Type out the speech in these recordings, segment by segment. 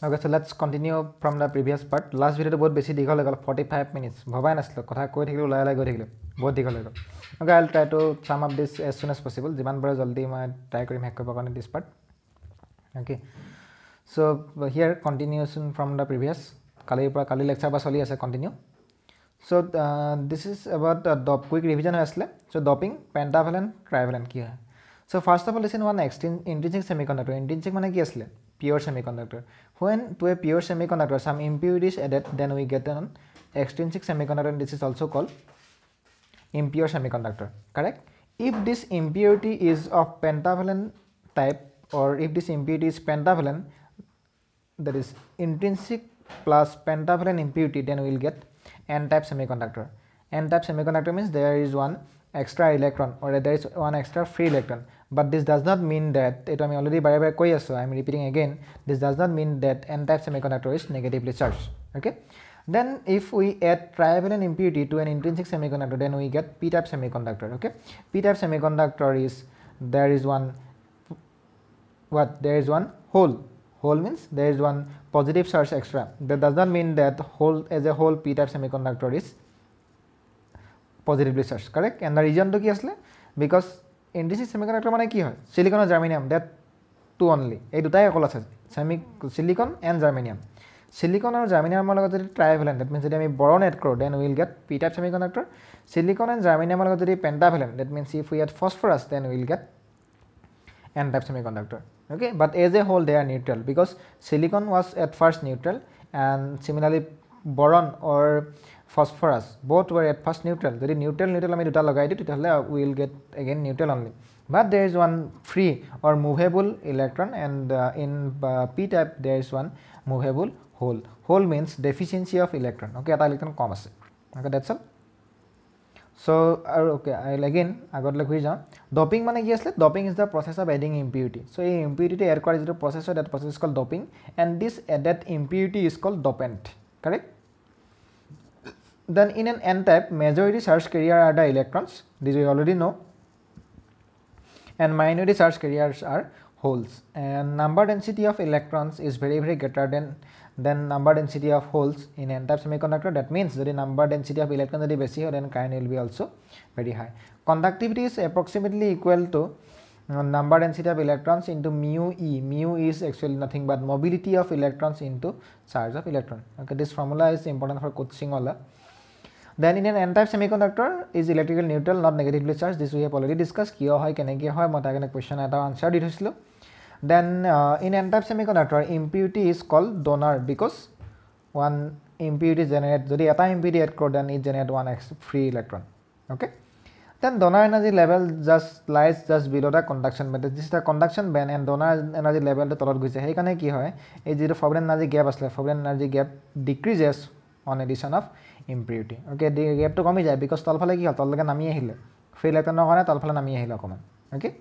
Okay, so let's continue from the previous part. Last video बहुत बेसी दीघल हो गल 45 minutes. भबाई नासिलो कथा কৈ থাকিলো লাই লাই গৈ থাকিলো बहुत दीघल हो गल. Okay, I'll try to sum up this as soon as possible. जिमान बार जल्दी मैं try करिम हेक करबा কাৰণে this part. Okay, so here continuation from the previous. Kali lecture बा चली আছে continue. So this is about quick revision হৈ আসলে. So doping, pentavalent, trivalent কি হয়? So first of all, listen one intrinsic semiconductor. Intrinsic মানে কি আসলে? Pure semiconductor. When to a pure semiconductor some impurities added, then we get an extrinsic semiconductor, and this is also called impure semiconductor. Correct? If this impurity is of pentavalent type, or if this impurity is pentavalent, that is intrinsic plus pentavalent impurity, then we will get n-type semiconductor. N-type semiconductor means there is one extra electron or there is one extra free electron, but this does not mean that it I already bare koi aso. I am repeating again, this does not mean that n-type semiconductor is negatively charged. Okay, then if we add trivalent impurity to an intrinsic semiconductor, then we get p-type semiconductor. Okay, p-type semiconductor is there is one there is one hole means there is one positive charge extra. That does not mean that whole as a whole p-type semiconductor is positively charged. Correct? And the reason to ki asle because intrinsic semiconductor mane ki hoy silicon or germanium, that two only ei dutai ekol ache silicon and germanium. Silicon or germanium logot jodi trivalent, that means jodi ami boron add koro, then we will get p-type semiconductor. Silicon and germanium logot jodi pentavalent, that means if we add phosphorus, then we will get n-type semiconductor. Okay, but as a whole they are neutral because silicon was at first neutral, and similarly boron or phosphorus both were at first neutral. Jodi neutral ami duta lagai di tetahle we will get again neutral only, but there is one free or movable electron, and in p-type there is one movable hole. Hole means deficiency of electron. Okay, eta electron kom ase. Okay, that's all. So okay, I'll again agot like jao. Doping mane ki asle? Doping is the process of adding impurity. So a impurity add kora is the process, that process is called doping, and this added impurity is called dopant. Correct? Then in an n-type, majority charge carrier are the electrons, this we already know, and minority charge carriers are holes, and number density of electrons is very greater than number density of holes in n-type semiconductor. That means the number density of electrons is besi, then current will be also very high. Conductivity is approximately equal to number density of electrons into mu e. Mu e is actually nothing but mobility of electrons into charge of electron. Okay, this formula is important for coaching wala. Then in an n-type semiconductor is electrical neutral, not negatively charged. This we have already discussed. Kiyo hoy keneke hoy moi ta question eta answer di thosilo. Then in n-type semiconductor impurity is called donor because one impurity generate jodi eta impurity add koro, then it generate one free electron. Okay, then donor energy level lies just below the conduction band. This is the conduction band, and donor energy level to tolot goise. Hei kane ki hoy ei zero forbidden energy gap asle, forbidden energy gap decreases on addition of impurity. Okay, the gap to komi jay because tol phale ki hol tol lage nami ahile free electron no kane tol phale nami ahile okoman. Okay,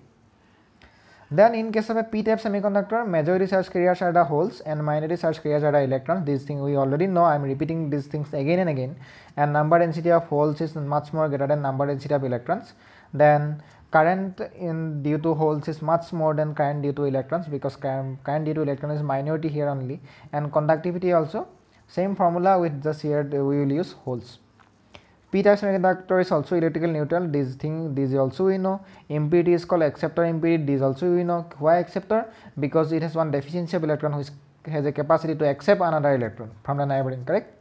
then in case of a p-type semiconductor, majority charge carriers are the holes and minority charge carriers are the electrons. These things we already know. I am repeating these things again and again. And number density of holes is much more greater than number density of electrons. Then current due to holes is much more than current due to electrons, because current due to electron is minority here only. And conductivity also same formula, with just here we will use holes. P-type semiconductor is also electrical neutral. This also we know. Impurity is called acceptor impurity. This also we know. Why acceptor? Because it has one deficiency of electron which has a capacity to accept another electron from the neighboring. Correct?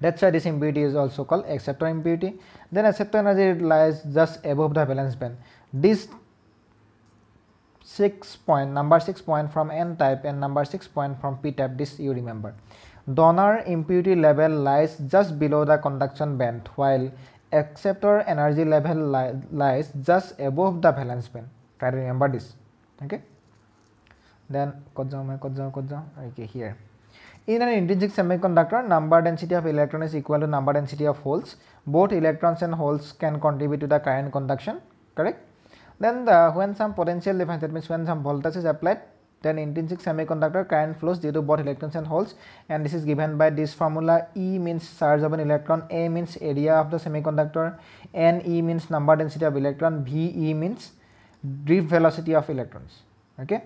That's why this impurity is also called acceptor impurity. Then acceptor energy lies just above the valence band. This number 6 point from n-type and number 6 point from p-type. This you remember. Donor impurity level lies just below the conduction band, while acceptor energy level lies just above the valence band. Try to remember this. Okay, then okay, here in an intrinsic semiconductor, number density of electron is equal to number density of holes. Both electrons and holes can contribute to the current conduction. Correct? Then when some potential difference, that means when some voltage is applied, then intrinsic semiconductor current flows due to both electrons and holes, and this is given by this formula. E means charge of an electron, A means area of the semiconductor, Ne means number density of electron, Ve means drift velocity of electrons. Okay,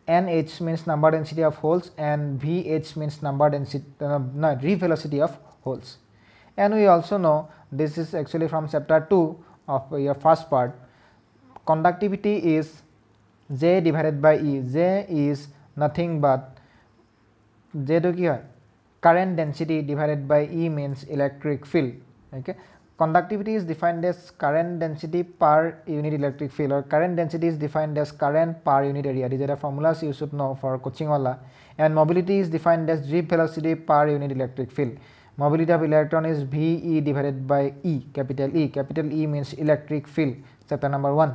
NH means number density of holes, and VH means number density, real velocity of holes. And we also know, this is actually from chapter 2 of your first part, conductivity is J divided by E. J is nothing but J to ki current density divided by E means electric field. Okay, conductivity is defined as current density per unit electric field, or current density is defined as current per unit area. These are the formulas you should know for coaching wala. And mobility is defined as drip velocity per unit electric field. Mobility of electron is VE divided by E, capital E. Capital E means electric field, chapter number 1.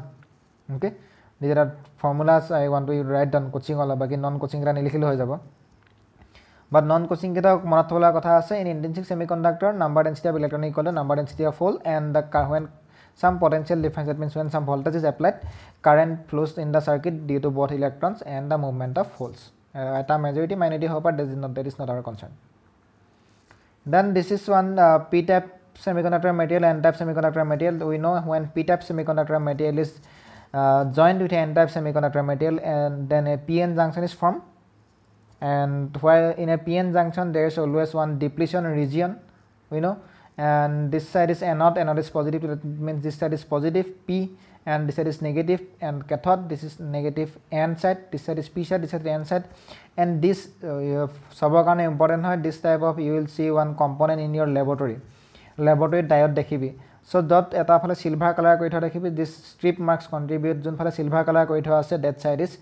Okay, these are the formulas I want to write down coaching wala, baki non coaching ra nilikhile hoy jabo. But non coaching kita monat thola kotha ase, in intrinsic semiconductor number density of electron equal to number density of hole, and the when some potential difference, that means when some voltage is applied, current flows in the circuit due to both electrons and the movement of holes. At a majority minority hope, but that is not our concern. Then this is one p-type semiconductor material, n-type semiconductor material. We know when p-type semiconductor material is joined with n-type semiconductor material, and then a p-n junction is formed. And while in a p-n junction there is always one depletion region, we know, and this side is anode, anode is positive, that means this side is positive P, and this side is negative, and cathode, this is negative N side, this side is P side, this side is N side. And this sabakane important hoy, this type of you will see one component in your laboratory diode dekhibi. So that eta phale silver color koi thwa dekhibi, this strip marks contribute jun phale silver color koi thwa ase, that side is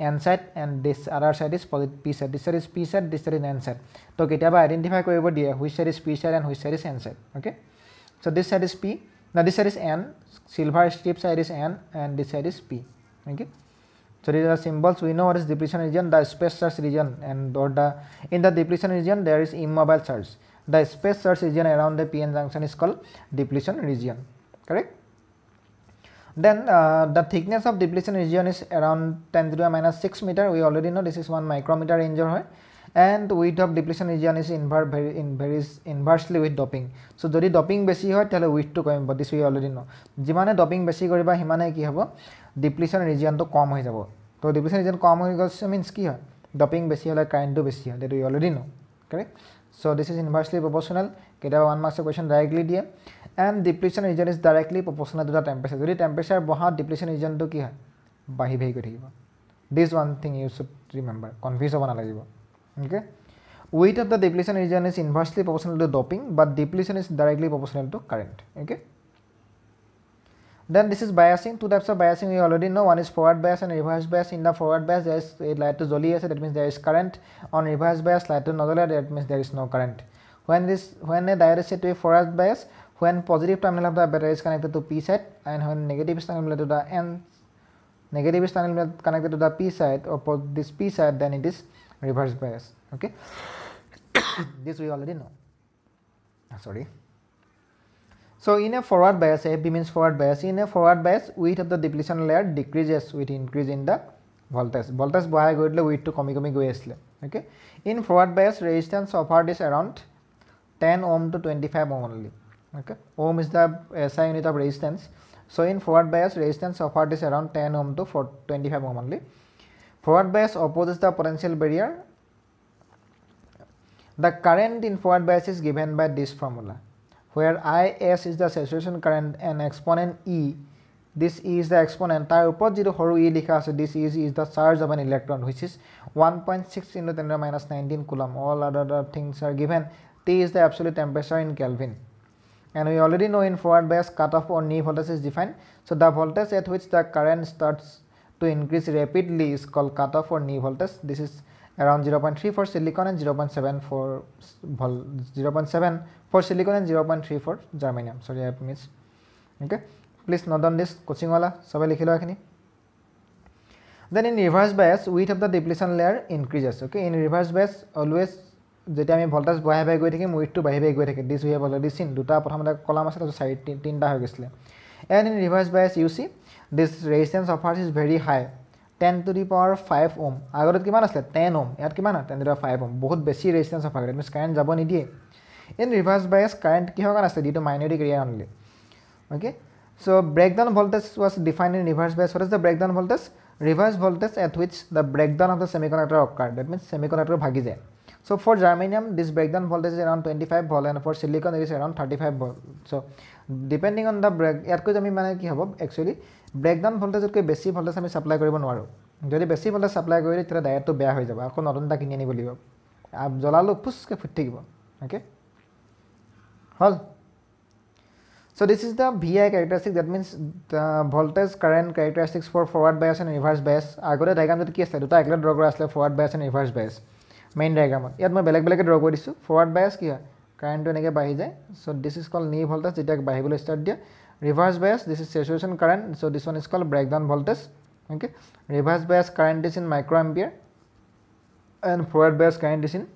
N side, and this other side is positive P side. This side is P side, this side is N side. So ketiaba identify koribo diye which side is P side and which side is N side. Okay, so this side is P, now this side is N, silver strip side is N, and this side is P. Okay, so these are symbols. We know what is depletion region, the space charge region, and or the in the depletion region there is immobile charge. The space charge region around the p-n junction is called depletion region. Correct. Then the thickness of depletion region is around 10 to the minus 6 meter. We already know this is 1 micrometer range hoy, and width of depletion region is varies inversely with doping. So jodi doping beshi hoy tale width to kom, but this we already know. Jimane doping beshi koriba himane ki hobo, depletion region to kom hoy jabo. So depletion region kom hoy gole means ki hoy, doping beshi hole current to beshi hoy, that we already know. Correct. So this is inversely proportional. Keta 1 marks question directly diye. And depletion region is directly proportional to the temperature. Jodi temperature baha, depletion region to ki hoy, bahi bhi koi thakibo. This one thing you should remember, confuse hoba nalagibo. Okay, weight of the depletion region is inversely proportional to doping, but depletion is directly proportional to current. Okay, then this is biasing. Two types of biasing we already know. One is forward bias and reverse bias. In the forward bias there is a light to joli ase, that means there is current. On reverse bias light to nojole, that means there is no current. When a diode is set to a forward bias, when positive terminal of the battery is connected to P side, and when negative is connected to the connected to the P side, or this P side, then it is reverse bias. Okay, this we already know. Sorry. So in a forward bias, FB means forward bias. In a forward bias, width of the depletion layer decreases with increase in the voltage. Voltage bahai goidle width to komi goi asle. Okay, in forward bias, resistance offered is around 10 ohm to 25 ohm only. Okay, ohm is the SI unit of resistance. So in forward bias, resistance offered is around 10 ohm to 25 ohm only. Forward bias opposes the potential barrier. The current in forward bias is given by this formula, where IS is the saturation current and exponent E, this E is the exponent, tar upor jito horu E likha ase, this is the charge of an electron, which is 1.6 into 10 to the minus 19 coulomb. All other things are given. T is the absolute temperature in Kelvin. And we already know in forward bias cutoff or knee voltage is defined. So the voltage at which the current starts to increase rapidly is called cutoff or knee voltage. This is around 0.3 for silicon and 0.7 for 0.7 for silicon and 0.3 for germanium. Sorry, I have missed. Okay, please note on this. Coaching wala sabai likhilo ekhini. Then in reverse bias, width of the depletion layer increases. Okay, in reverse bias always jeta ami voltage bahai bahai goi thakim, width to bahai bahai goi thake. This we have already seen. Duta prothomate column ase, to side tinta hoy gesile. And in reverse bias you see this resistance offered is very high, 10 to the power 5 ohm. Agorat kiman asle 10 ohm, yat kiman 10 to the 5 ohm, bahut beshi resistance offered, that means current jabo nidiye. In reverse bias current ki hoga asle due to magnetic area only. Okay, so breakdown voltage was defined in reverse bias. What is the breakdown voltage? reverse voltage at which the breakdown of the semiconductor occur. That means semiconductor bhagi jay. So for germanium this breakdown voltage is around 25 volt and for silicon it is around 35 volt. So depending on the break yat koi ami mane ki hobo actually breakdown voltage koi beshi voltage ami supply koribo nwaro. Jodi beshi voltage supply korile tira diode to beya hoy jabo akon notun ta kini ani bolibo. Ab jolalo puske phut thakibo. Okay, hol. So this is the VI characteristic, that means the voltage current characteristics for forward bias and reverse bias. Agore diagram jodi ki asle duta ekla draw kora asle forward bias and reverse bias main diagram yat moi beleg beleg draw kori disu. Forward bias ki hoy current to eneke bahi jay, so this is called knee voltage jeta bahibole start dia. Reverse bias, this is saturation current, so this one is called breakdown voltage. Okay, reverse bias current is in microampere and forward bias current is in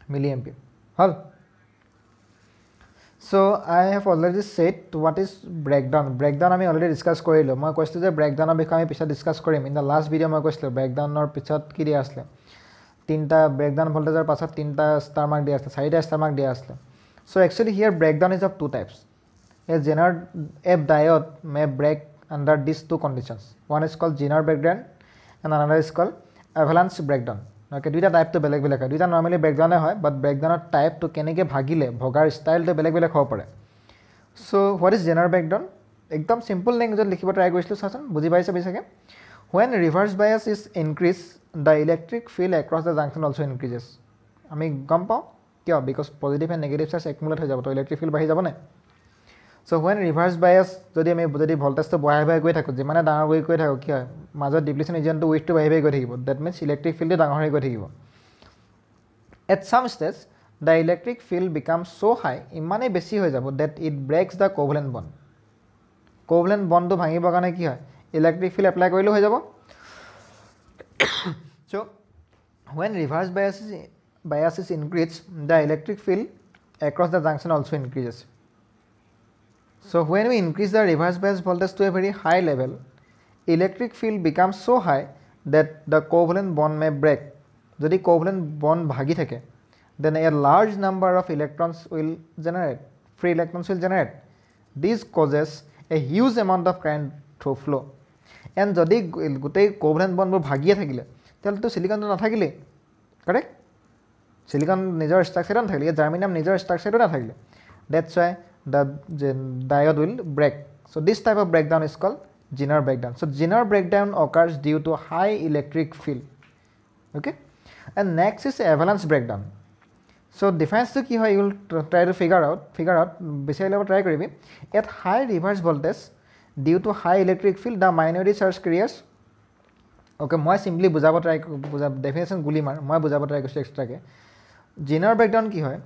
milliampere. Hol. So I have already said what is breakdown. Breakdown ami already discuss korilo. Moi koistu je breakdown bishoy ami pichot discuss korim. In the last video moi koislo breakdown or pichot ki dia asle tinta breakdown voltage er pasat tinta star mark dia asle, saida star mark dia asle. So actually here breakdown is of two types. A Zener F diode may break under these two conditions. One is called Zener breakdown and another is called avalanche breakdown. Okay, duita type to beleg beleg duita normally breakdown hoy, but breakdown type to keneke bhagile bhogar style to beleg beleg hob pare. So what is Zener breakdown? Ekdom simple language likhibo try korislu sasan buji paise bisake. When reverse bias is increased, the electric field across the junction also increases. Ami gam pao kya, because positive and negative charge accumulate hoy jabo to electric field bahi jabo na. So when reverse bias jodi ami voltage to bahai bahai goi thaku jemane dangor goi thaku ki hoy major depletion agent to width to bahai bahai goi thakibo, that means electric field dangor hoi goi thakibo. At some stage the electric field becomes so high imane beshi hoi jabo that it breaks the covalent bond. Covalent bond to bhangibo kane ki hoy electric field apply korile hoi jabo. So when reverse bias is increased, the electric field across the junction also increases. So when we increase the reverse bias voltage to a very high level, electric field becomes so high that the covalent bond may break. Jodi covalent bond bhagi thake, then a large number of electrons will generate, free electrons will generate. This causes a huge amount of current to flow. And jodi gotei covalent bond bor bhagiye thakile tele to silicon to nathakile, correct? Silicon nijor structure na thakile, germanium nijor structure na thakile, that's why the diode will break. So this type of breakdown is called Zener breakdown. So Zener breakdown occurs due to high electric field. Okay, and next is avalanche breakdown. So difference to ki hoy you will try to figure out besai level try koribi. At high reverse voltage due to high electric field the minority charge carriers. Okay, moi simply bujabo try definition guli mar moi bujabo try koisu extra ke. Zener breakdown ki hoy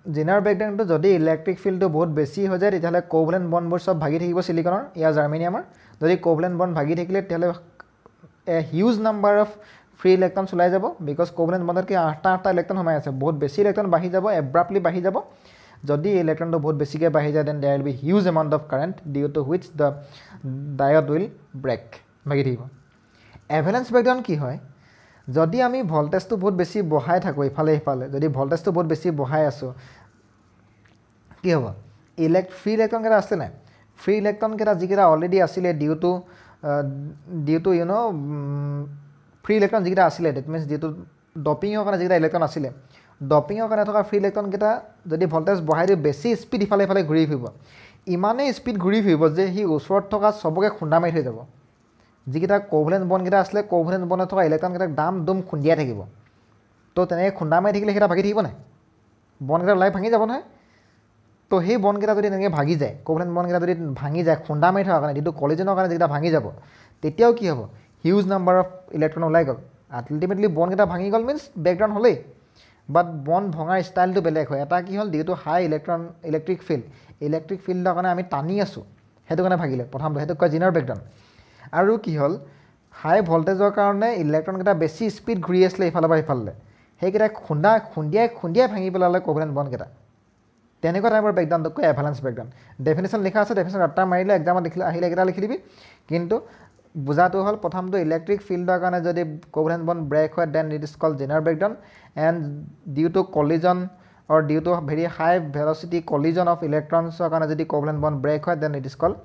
Zener breakdown to jodi electric field to bahut beshi ho jay tethale covalent bond bor sob bhagi thakibo silicon ya germanium jodi covalent bond bhagi thakile tethale a huge number of free electrons ulai jabo, because covalent bond ki 8 electron homai ase bahut beshi electron bahi jabo, abruptly bahi jabo. Jodi electron to bahut beshi ke bahi jay then there will be huge amount of current due to which the diode will break bhagi thakibo. Avalanche breakdown ki hoy jodi ami voltage to bahut beshi bohai thaku ifale jodi voltage to bahut beshi bohai aso ki hobo free electron keta asle na, free electron keta jikera already asile due to you know free electron jikera asile, that means due to doping okana jikera electron asile doping okana thoka free electron keta jodi voltage bohai di beshi speed ifale ghuri phibo imane speed ghuri phibo je hi usorot thoka soboke khunda mai thoi jabo. যিকেইটা covalent bond কেইটা আসলে covalent বন্ডত থকা electron কেইটা দাম দুম খুন্দিয়া থাকিব, তো তেনেকৈ খুন্দা মাৰি থাকিলে সেইটা ভাগি থাকিব নাই, বন্ড কেইটা ওলাই ভাঙি যাব নহয়। তো সেই বন্ড কেইটা যদি তেনেকৈ ভাগি যায়, কোভেলেন্ট বন্ড কেইটা যদি ভাঙি যায় খুন্দা মাৰি থকাৰ কাৰণে, যিটো কলিজনৰ কাৰণে যেটা ভাঙি যাব, তেতিয়াও কি হ'ব হিউজ নাম্বাৰ অফ ইলেক্ট্ৰন ওলাই গ'ল। আল্টিমেটলি বন্ড কেইটা ভাঙি গ'ল মিনছ ব্ৰেকডাউন হ'লেই, বাট বন্ড ভঙাৰ ষ্টাইলটো বেলেগ হয়। এটা কি হ'ল ডিউটো হাই ইলেক্ট্ৰিক ফিল্ডৰ কাৰণে আমি টানি আছোঁ, সেইটো কাৰণে ভাগিলে প্ৰথমটো, সেইটো কয় জিনাৰ ব্ৰেকডাউন। আৰু কি হ'ল হাই ভল্টেজৰ কাৰণে ইলেক্ট্ৰন কেইটা বেছি স্পীড ঘূৰি আছিলে ইফালৰ পৰা সিফালে, সেইকেইটা খুন্দিয়াই ভাঙি পেলালে কোভেলেন্ট বন্ড কেইটা। তেনেকুৱা টাইপৰ ব্ৰেকডাউনটো কয় এভালাঞ্চ ব্ৰেকডাউন। ডেফিনেশ্যন লিখা আছে, ডেফিনেশ্যন ৰাত্তা মাৰিলে এক্সামত আহিলে এইকেইটা লিখি দিবি। কিন্তু বুজাটো হ'ল প্ৰথমটো ইলেক্ট্ৰিক ফিল্ডৰ কাৰণে যদি কোভেলেন্ট বন্ড ব্ৰেক হয় then it is called Zener breakdown, and due to collision or due to very high velocity collision of electrons কাৰণে যদি covalent bond break হয় then it is called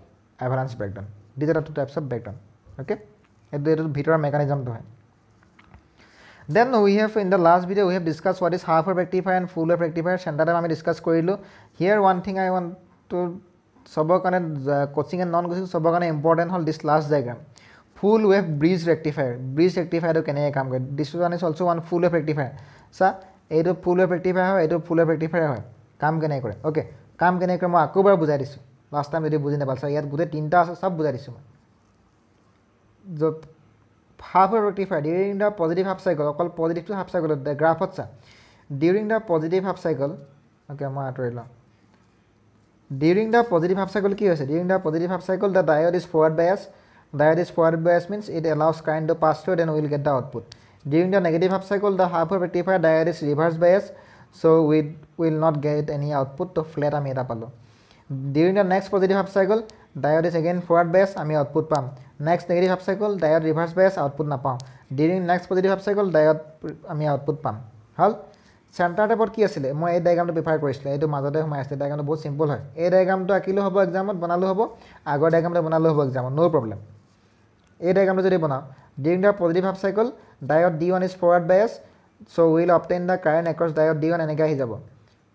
avalanche breakdown. These are the two types of breakdown. Okay, এইটো ভিতৰৰ মেকানিজমটো হয় Then we have in the last video we have discussed what is half wave rectifier and full wave rectifier center time আমি discuss কৰিলো here one thing I want to সবৰ কাৰণে coaching and non coaching সবৰ কাৰণে important hall this last diagram full wave bridge rectifier টো কেনেকৈ কাম কৰে this one is also one full wave rectifier সা এইটো full wave rectifier হয় এইটো full wave rectifier হয় কাম কেনেকৈ কৰে ওকে কাম কেনেকৈ কৰে মই আকৌ বাৰ বুজাই দিছো লাষ্ট টাইম যদি বুজি নাপাল সা ইয়াত গোটেই তিনটা আছে সব বুজাই দিছো মই যত half wave rectifier during the positive half cycle অকল positive to half cycle the graph আছে during the positive half cycle okay মই আতৰিলা during the positive half cycle কি হৈছে during the positive half cycle the diode is forward bias means it allows current to pass through then we will get the output during the negative half cycle the half wave rectifier diode is reverse bias so we will not get any output to flat আমি এটা পালো during the next positive half cycle diode is again forward bias আমি output পাম next negative half cycle diode reverse bias output না পাও during next positive half cycle diode আমি output পাম হল centre টাইপত কি আছিল মই এই ডায়াগ্ৰামটো প্ৰিফাৰ কৰিছিল এইটো মাজতে সোমাই আছে ডায়াগ্ৰামটো বহুত সিম্পল হয় এই ডায়াগ্ৰামটো আকিলো হ'ব এক্সামত বনালো হ'ব আগৰ ডায়াগ্ৰামটো বনালো হ'ব এক্সামত নো প্ৰবলেম এই ডায়াগ্ৰামটো যদি বনাও during the positive half cycle diode D1 is forward bias so we will obtain the current across diode D1 এনেকৈ আহি যাব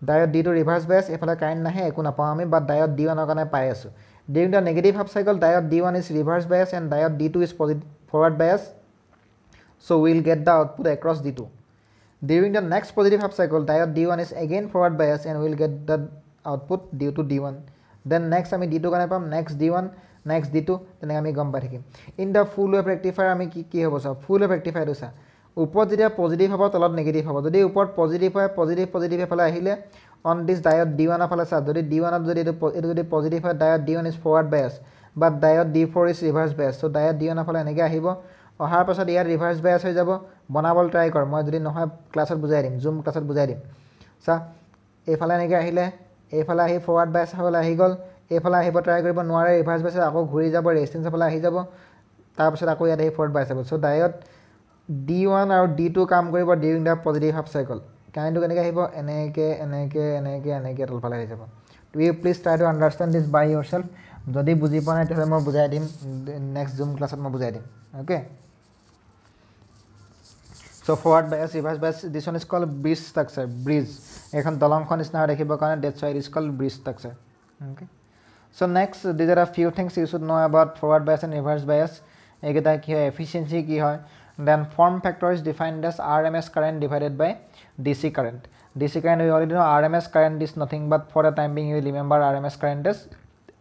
diode D2 reverse bias এফালে কাৰেন্ট নাহে একো নাপাও আমি বাট diode D1 ৰ কাৰণে পাই আছো during the negative half cycle diode D1 is reverse bias and diode D2 is forward bias so we will get the output across D2 during the next positive half cycle diode D1 is again forward bias and we will get the output due to D1 then next আমি D2 কাৰণে পাম next D1 next D2 তেনে আমি গম পাই থাকিম in the full wave rectifier আমি কি হ'ব সব full wave rectifier দুসা ওপৰত যেতিয়া পজিটিভ হ'ব তলত নেগেটিভ হ'ব যদি ওপৰত পজিটিভ হয় পজিটিভ এফালে আহিলে on this diode D1 এফালে সা যদি D1 ত যদি এটো যদি পজিটিভ হয় diode D1 is forward bias but diode D4 is reverse bias so diode D1 এফালে এনেকৈ আহিব অহাৰ পাছত ইয়াৰ ৰিভাৰ্স বায়াস হৈ যাব বনাবল ট্ৰাই কৰ মই যদি নহয় ক্লাছত বুজাই দিম জুম ক্লাছত বুজাই দিম সা এফালে এনেকৈ আহিলে এফালে আহি ফৰৱাৰ্ড বায়াস হ'লে আহি গল এফালে আহিব ট্ৰাই কৰিব নোৱাৰে ৰিভাৰ্স বায়াস আকৌ ঘূৰি যাব ৰেজিস্ট্যান্স এফালে আহি যাব তাৰ পাছত আকৌ ইয়াত আহি ফৰৱাৰ্ড বায়াস হ'ব সো ডায়োড D1 আৰু D2 কাম কৰিব ডিউৰিং দা পজিটিভ হাফ সাইকেল কাইন্ডটো কেনেকৈ আহিব এনেকৈ তলফালে আহি যাব you please try to understand this by yourself যদি বুজি পোৱা নাই তেতিয়াহ'লে মই বুজাই দিম নেক্সট জুম ক্লাছত মই বুজাই দিম okay so forward bias reverse bias this one is called bridge structure bridge এখন দলংখন নিচিনা দেখিব কাৰণে that's why it is called bridge structure okay so next these are a few things you should know about forward bias and reverse bias এইকেইটা কি হয় efficiency কি হয় then form factor is defined as RMS current divided by DC current we already know RMS current is nothing but for the time being you will remember RMS current as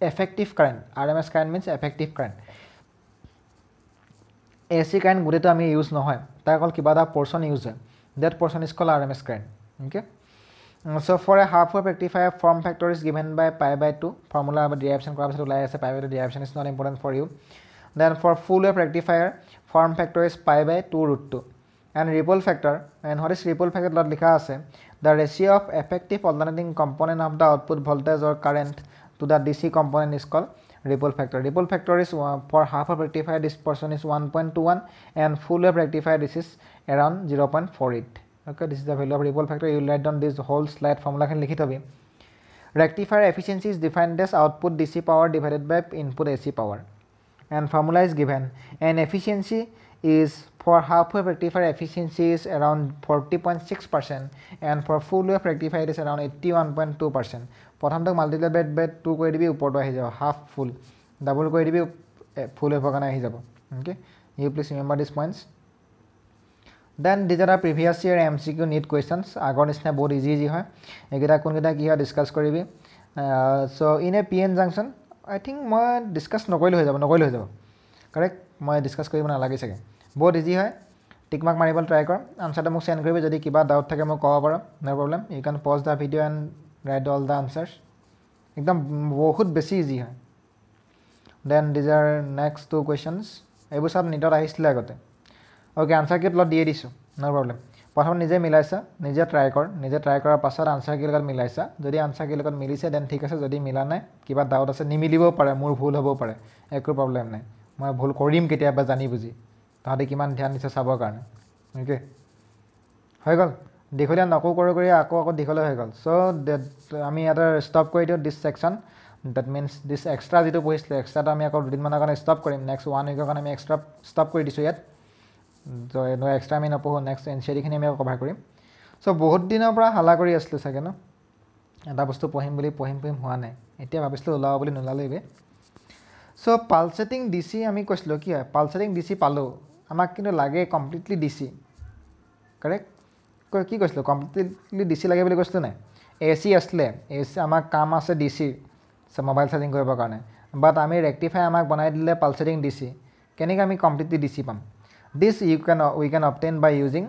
effective current RMS current means effective current AC current গুটেটো আমি use নহয় তাৰ কল কিবা এটা portion use হয় that portion is called RMS current okay so for a half wave rectifier form factor is given by pi by 2 formula about derivation কৰা পিছত ওলাই আছে pi by 2 derivation is not important for you then for full wave rectifier form factor is pi by 2√2 and ripple factor and what is ripple factor lot likha ase the ratio of effective alternating component of the output voltage or current to the DC component is called ripple factor is for half wave rectifier this portion is 1.21 and full wave rectifier this is around 0.48 okay this is the value of ripple factor you will write down this whole slide formula khan likhi thobi rectifier efficiency is defined as output DC power divided by input AC power and formula is given and efficiency is for half wave rectifier efficiency is around 40.6% and for full wave rectifier it is around 81.2% প্ৰথমটো multiply বাই 2 কৰি দিবি ওপৰটো আহি যাব half ফুল double কৰি দিবি ফুল হৈ কাৰণে আহি যাব okay you please remember these points then these are previous year MCQ need questions আগৰ নিচিনা বহুত ইজি হয় একেটা কোনকেইটা কি হয় ডিসকাস কৰিবি so in a PN junction I think মই ডিসকাস নকৰিলে হৈ যাব কাৰেক্ট মই ডিসকাস কৰিব নালাগে চাগে বহুত ইজি হয় টিক মাৰ্ক মাৰিবল ট্ৰাই কৰ আনসাৰটা মোক সেন্ড কৰিবি যদি কিবা ডাউট থাকে মোক ক'ব পাৰ no problem you can pause the video and write all the answers একদম বহুত বেছি ইজি হয় then these are next two questions এইবোৰ সব নিটত আহিছিল আগতে ওকে আনসাৰ কি প্লট দিয়ে দিছো নো প্ৰবলেম প্ৰথম নিজে মিলাইছা নিজে ট্ৰাই কৰাৰ পাছত আনসাৰ কি লগত মিলাইছা যদি আনসাৰ কি লগত মিলিছে দেন ঠিক আছে যদি মিলা নাই কিবা ডাউট আছে নিমিলিবও পাৰে মোৰ ভুল হ'ব পাৰে একো প্ৰবলেম নাই মই ভুল কৰিম কেতিয়াবা জানি বুজি তাহলে কিমান ধ্যান দিছে চাবৰ কাৰণে ওকে হৈ গল দীঘলীয়া নকো কৰি আকৌ দীঘলীয়া হৈ গল সো আমি এটা ষ্টপ কৰি দিও this section that means this extra যিটো পঢ়িছিলোঁ এক্সট্ৰাটো আমি আকৌ দুদিনমানৰ কাৰণে ষ্টপ কৰিম নেক্সট 1 উইকৰ কাৰণে আমি এক্সট্ৰা ষ্টপ কৰি দিছোঁ ইয়াত এক্সট্ৰা আমি নপঢ়োঁ নেক্সট এনচিআৰটিখিনি আমি আকৌ কভাৰ কৰিম চ' বহুত দিনৰ পৰা হালা কৰি আছিলোঁ চাগে ন এটা বস্তু পঢ়িম হোৱা নাই এতিয়া ভাবিছিলোঁ ওলাব বুলি নোলালেই চ' পালছেটিং ডি চি আমি কৈছিলোঁ কি হয় পালছেটিং ডি চি পালোঁ আমাক কিন্তু লাগে কমপ্লিটলি ডি চি কাৰেক্ট কি কৈছিলোঁ কমপ্লিটলি ডি চি লাগে বুলি কৈছিলোঁ নাই এ চি আছিলে এ চি আমাক কাম আছে ডি চি মোবাইল চাৰ্জিং কৰিবৰ কাৰণে বাট আমি ৰেক্টিফাই আমাক বনাই দিলে পালছেটিং ডি চি কেনেকৈ আমি কমপ্লিটলি ডি চি পাম this we can obtain by using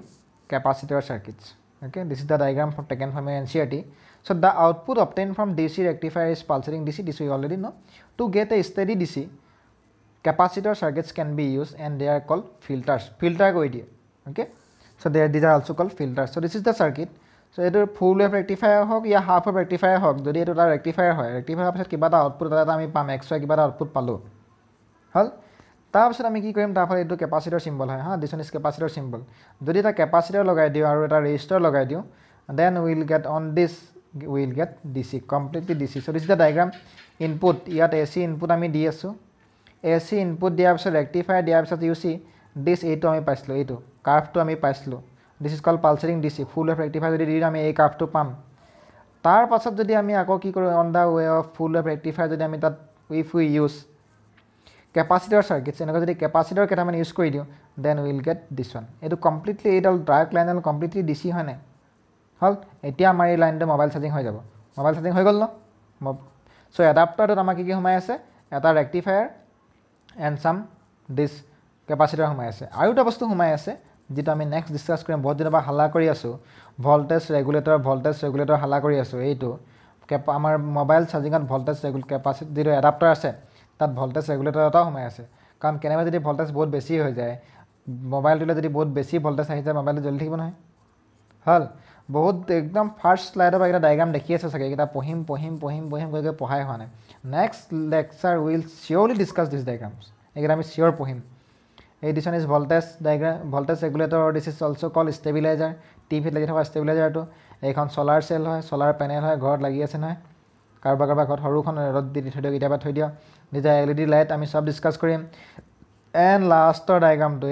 capacitor circuits okay this is the diagram taken from NCERT so the output obtained from DC rectifier is pulsating DC this we already know to get a steady DC capacitor circuits can be used and they are called filter koi diye okay so these are also called filters so this is the circuit so eto full wave rectifier hok ya half wave rectifier hok jodi eto ta rectifier hoy rectifier pisot kiba ta output ta ami pam xy kiba ta output palo hal তাৰ পিছত আমি কি কৰিম তাৰ ফলে এইটো capacitor symbol হয় হা দিছ ওয়ান ইজ কেপাচিটৰ সিম্বল যদি এটা কেপাচিটৰ লগাই দিও আৰু এটা ৰেজিস্টাৰ লগাই দিও then will get on this will get DC completely DC so this is the diagram input ইয়াত এসি ইনপুট আমি দি আছো এসি ইনপুট দিয়াৰ পিছত ৰেক্টিফায়াৰ দিয়াৰ পিছত ইউ সি দিস এইটো আমি পাইছিলোঁ এইটো কাৰ্ভটো আমি পাইছিলোঁ this is called pulsating DC full wave rectifier যদি দি আমি এই কাৰ্ভটো পাম তাৰ পাছত যদি আমি আকৌ কি কৰোঁ on the way of full wave rectifier যদি আমি তাত if we use capacitor circuits এনেকৈ যদি কেপাচিটৰ কেইটামান ইউজ কৰি দিওঁ then will get this one এইটো কমপ্লিটলি এইডাল ডাৰ্ক লাইনডাল কমপ্লিটলি ডি চি হয় নাই হ'ল এতিয়া আমাৰ এই লাইনটো মোবাইল চাৰ্জিং হৈ যাব মোবাইল চাৰ্জিং হৈ গ'ল ন চ' এডাপ্টাৰটোত আমাৰ কি সোমাই আছে এটা ৰেক্টিফায়াৰ এণ্ড চাম দিছ কেপাচিটৰ সোমাই আছে আৰু এটা বস্তু সোমাই আছে যেটো আমি নেক্সট ডিছকাছ কৰিম বহুত দিনৰ পৰা হাল্লা কৰি আছোঁ ভল্টেজ ৰেগুলেটৰ হাল্লা কৰি আছোঁ এইটো আমাৰ মোবাইল চাৰ্জিঙত ভল্টেজ কেপাচিটি যিটো এডাপ্টাৰ আছে তাত ভল্টেজ ৰেগুলেটৰ এটাও সোমাই আছে কাৰণ কেনেবা যদি ভল্টেজ বহুত বেছি হৈ যায় মোবাইলটোলৈ যদি বহুত বেছি ভল্টেজ আহি যায় মোবাইলটো জ্বলি থাকিব নহয় হল বহুত একদম ফাৰ্ষ্ট স্লাইডৰ পৰা এটা ডায়াগ্ৰাম দেখি আছে চাগে এটা পঢ়িম গৈ পঢ়াই হোৱা নাই next lecture will surely discuss this diagrams এইকেইটা আমি চিয়ৰ পঢ়িম এই this one is voltage diagram voltage regulator this is also' call stabiliser টিভিত লাগি থকা ষ্টেবিলাইজাৰটো এইখন চলাৰ চেল হয় চলাৰ পেনেল হয় ঘৰত লাগি আছে নহয় কাৰোবাৰ ঘৰত সৰুখন ৰ'দ দি থৈ দিয়ক কেতিয়াবা থৈ দিয়ক নিজা LED লাইট আমি সব ডিছকাছ কৰিম এণ্ড লাষ্টৰ ডায়াগ্ৰামটো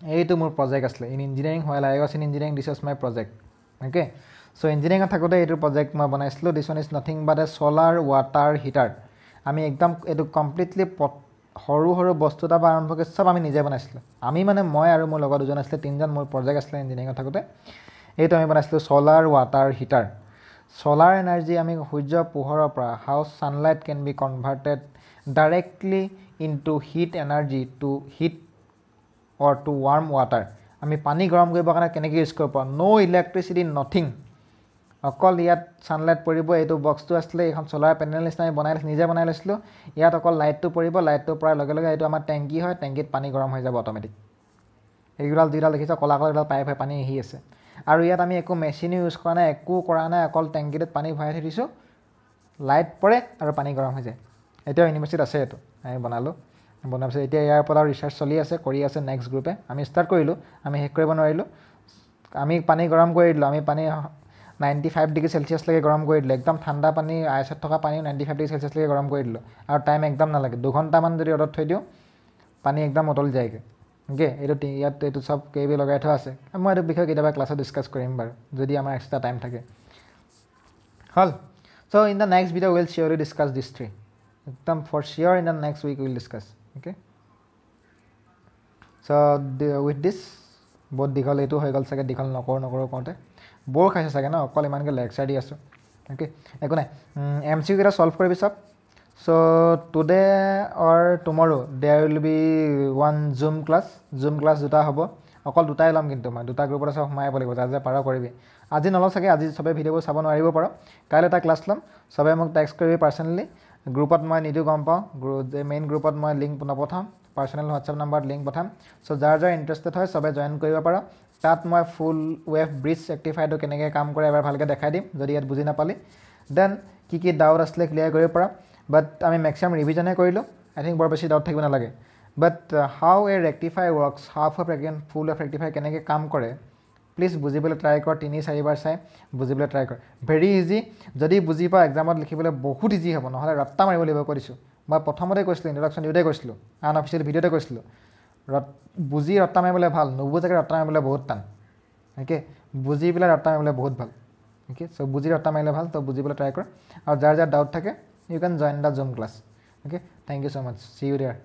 এইটো মোৰ প্ৰজেক্ট আছিলে in engineering while I was in engineering this was my project okay so' ইঞ্জিনিয়াৰিঙত থাকোঁতে এইটো প্ৰজেক্ট মই বনাইছিলোঁ this one is nothing but a solar water heater আমি একদম এইটো কমপ্লিটলি সৰু বস্তু এটা আৰম্ভ কৰি চব আমি নিজে বনাইছিলোঁ আমি মানে মই আৰু মোৰ লগত দুজন আছিলে তিনিজন মোৰ প্ৰজেক্ট আছিলে ইঞ্জিনিয়াৰিঙত থাকোঁতে এইটো আমি বনাইছিলোঁ চলাৰ ৱাটাৰ হিটাৰ solar energy আমি সূৰ্যৰ পোহৰৰ পৰা how sunlight can be converted directly into heat energy to heat or to warm water আমি পানী গৰম কৰিবৰ কাৰণে কেনেকৈ ইউজ কৰিব পাৰোঁ no electricity nothing অকল ইয়াত সানলাইট পৰিব এইটো বক্সটো আছিলে এখন সোলাৰ পেনেল নিচিনা আমি নিজে বনাই লৈছিলোঁ ইয়াত অকল লাইটটো পৰিব লাইটটো পৰাৰ লগে লগে এইটো আমাৰ টেংকি হয় টেংকিত পানী গৰম হৈ যাব অট'মেটিক এইগুলা দুইটা দেখিছা কলা কলা পাইপ হৈ পানী আহি আছে আৰু ইয়াত আমি একো মেচিন ইউজ কৰা নাই একো কৰা নাই অকল টেংকিত পানী ভৰাই থৈ দিছোঁ লাইট পৰে আৰু পানী গৰম হৈ যায় এতিয়া ইউনিভাৰ্চিটিত আছে এইটো আমি বনালোঁ বনাৰ পিছত এতিয়া ইয়াৰ ওপৰত ৰিচাৰ্চ চলি আছে কৰি আছে নেক্সট গ্ৰুপে আমি ষ্টাৰ্ট কৰিলোঁ আমি শেষ কৰিব নোৱাৰিলোঁ আমি পানী গৰম কৰি দিলোঁ আমি পানী 95 ডিগ্ৰী সেলসিয়াছলৈকে গৰম কৰি দিলোঁ একদম ঠাণ্ডা পানী আইচত থকা পানী 95 ডিগ্ৰী সেলসিয়াছলৈকে গৰম কৰি দিলোঁ আৰু টাইম একদম নালাগে 2 ঘণ্টামান যদি ৰ'দত থৈ দিওঁ পানী একদম উতলি যায়গৈ ওকে এইটো ইয়াত এইটো সব কেবি লগাই থোৱা আছে মই এইটো বিষয়ে কেতিয়াবা ক্লাছত ডিছকাছ কৰিম বাৰু যদি আমাৰ এক্সট্ৰা টাইম থাকে হল so' in the next video' will surely discuss this three একদম for sure in the next week will discuss okay so' with this বহুত দীঘল এইটো হৈ গ'ল চাগে দীঘল নকৰোঁ কওঁতে বৰ খাইছে চাগে ন অকল ইমানকৈ লেকচাৰ দি আছোঁ অ'কে একো নাই MCQ কেইটা সলভ কৰিবি চব so' today or tomorrow there will be one Zoom class দুটা হ'ব অকল দুটাই ল'ম কিন্তু মই দুটা গ্ৰুপত চব সোমাই আহিব লাগিব যাতে পাৰ কৰিবি আজি নলওঁ চাগে আজি চবে ভিডিঅ'বোৰ চাব নোৱাৰিব পাৰ কাইলৈ এটা ক্লাছ ল'ম চবে মোক টেক্সট কৰিবি পাৰ্চনেলি গ্ৰুপত মই নিদিওঁ গম পাওঁ মেইন গ্ৰুপত মই লিংক নপঠাম পাৰ্চনেল হোৱাটছএপ নাম্বাৰত লিংক পঠাম চ' যাৰ ইণ্টাৰেষ্টেড হয় চবে জইন কৰিব পাৰ তাত মই ফুল ৱেভ ব্ৰিজ ৰেক্টিফাইটো কেনেকৈ কাম কৰে এবাৰ ভালকৈ দেখাই দিম যদি ইয়াত বুজি নাপালি দেন কি ডাউট আছিলে ক্লিয়াৰ কৰিব পাৰা বাট আমি মেক্সিমাম ৰিভিজনহে কৰিলোঁ আই থিংক বৰ বেছি ডাউট থাকিব নালাগে but how a rectify works half of full of rectify কেনেকৈ কাম কৰে প্লিজ বুজিবলৈ ট্ৰাই কৰ, 3-4বাৰ চাই বুজিবলৈ ট্ৰাই কৰ। ভেৰি ইজি, যদি বুজি পাওঁ এক্সামত লিখিবলৈ বহুত ইজি হ'ব, নহ'লে ৰত্তা মাৰিব লাগিব কৈ দিছোঁ। মই প্ৰথমতে কৈছিলোঁ, ইণ্ট্ৰডাকশ্যন দিওঁতে কৈছিলোঁ, আনঅফিচিয়েল ভিডিঅ'তে কৈছিলোঁ, বুজি ৰত্তা মাৰিবলৈ ভাল, নুবুজাকৈ ৰত্তা মাৰিবলৈ বহুত টান। অ'কে, বুজি পেলাই ৰত্তা মাৰিবলৈ বহুত ভাল। অ'কে, চ' বুজি ৰত্তা মাৰিলে ভাল, তো বুজিবলৈ ট্ৰাই কৰ। আৰু যাৰ ডাউট থাকে you can join the Zoom class. Okay, thank you so' much, see you there.